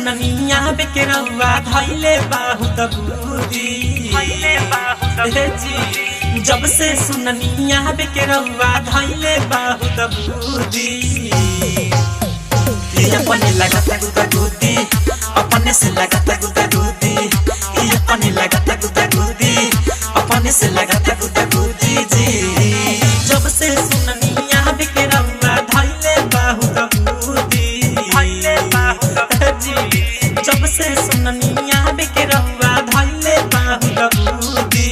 सुननिया बेकेरवा धैले बहुत बुद्धि जब से सुननिया बेकेरवा धैले बहुत बुद्धि अपने लगाता गुदा गुदी अपने से लगाता गुदा गुदी अपने लगाता गुदा गुदी अपने से लगाता गुदा गुदी जी जब से सुननिया बेकेरवा धैले बहुत बुद्धि जब से सुननिया बेकेरवा धैले बहुत बुद्धि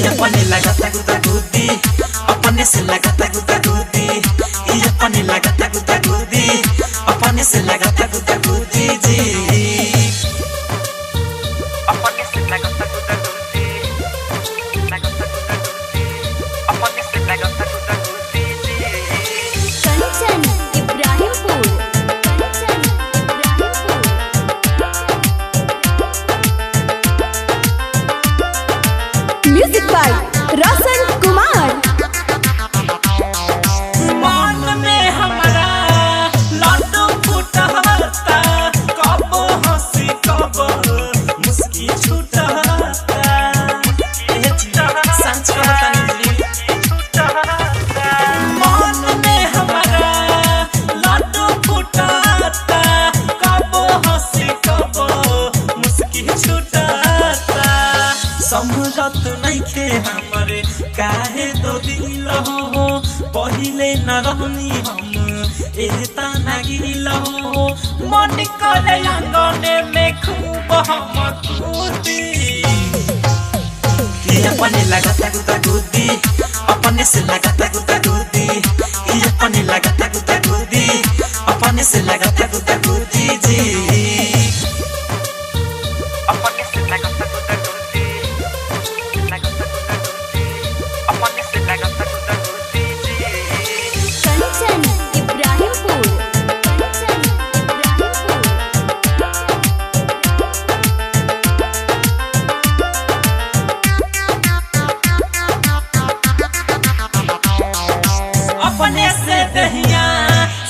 अपने लगाता गुदा गुदी अपने से लगाता गुदा गुदी अपने लगाता गुदा गुदी अपने से लगाता गुदा गुदी जी अपने से लगाता गुदा गुदी अपने से लगाता गुदा गुदी जी कंचन इब्राहिमपुर म्यूजिक बाय रोशन कुमार। समझत नहीं थे हमारे काहे दो दिल हो पहिले न रहनी हम एता नागिल हो मन करे आंगने में खूब हम कूदी अपने लगाता गुदा गुदी अपने से लगाता गुदा गुदी अपने लगाता गुदा गुदी अपने से लगाता गुदा गुदी जी अपने से लगाता गुदा गुदी अपने से लगाता गुदा गुदी जी कंचन इब्राहिमपुर अपने से दहिया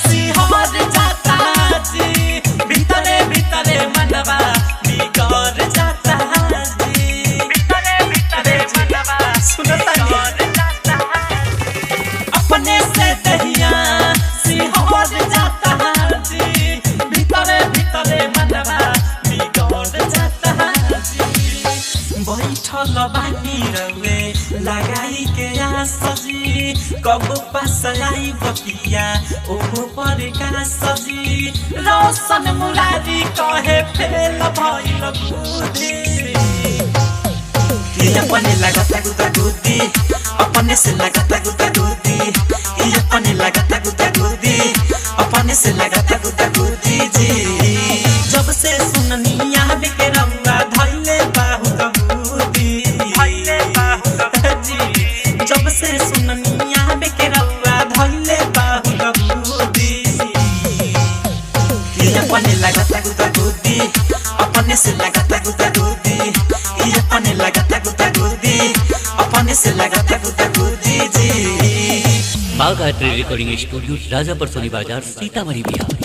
सिहर जाता जी भीतरे भीतरे मनवा बिगड़ जाता जी भीतरे भीतरे मनवा सुनता जाता अपने से दहिया सिहर जाता जी भीतरे भीतरे मनवा बिगड़ जाता जी बैठल बानी रवे लगाई के सजी कब पास आई बतिया ओहो पर का सजी रोशन मुरारी कहे फेल भइल बुद्धि अपने लगाता गुदा गुदी अपने से लगाता गुदा गुदी अपने लगाता गुदा गुदी अपने से लगाता गुदा गुदी जी जब से सुननिया बेकेरवा धैले बहुत बुद्धि जब से सुननिया बेकेरवा धैले बहुत बुद्धि अपने लगाता गुदा गुदी अपने से लगाता गुदा गुदी अपने लगाता गुदा गुदी अपने से लगाता गुदा गुदी जी बाघ आर्ट रिकॉर्डिंग स्टूडियो राजापुर सोनी बाजार सीतामढ़ी बिहार।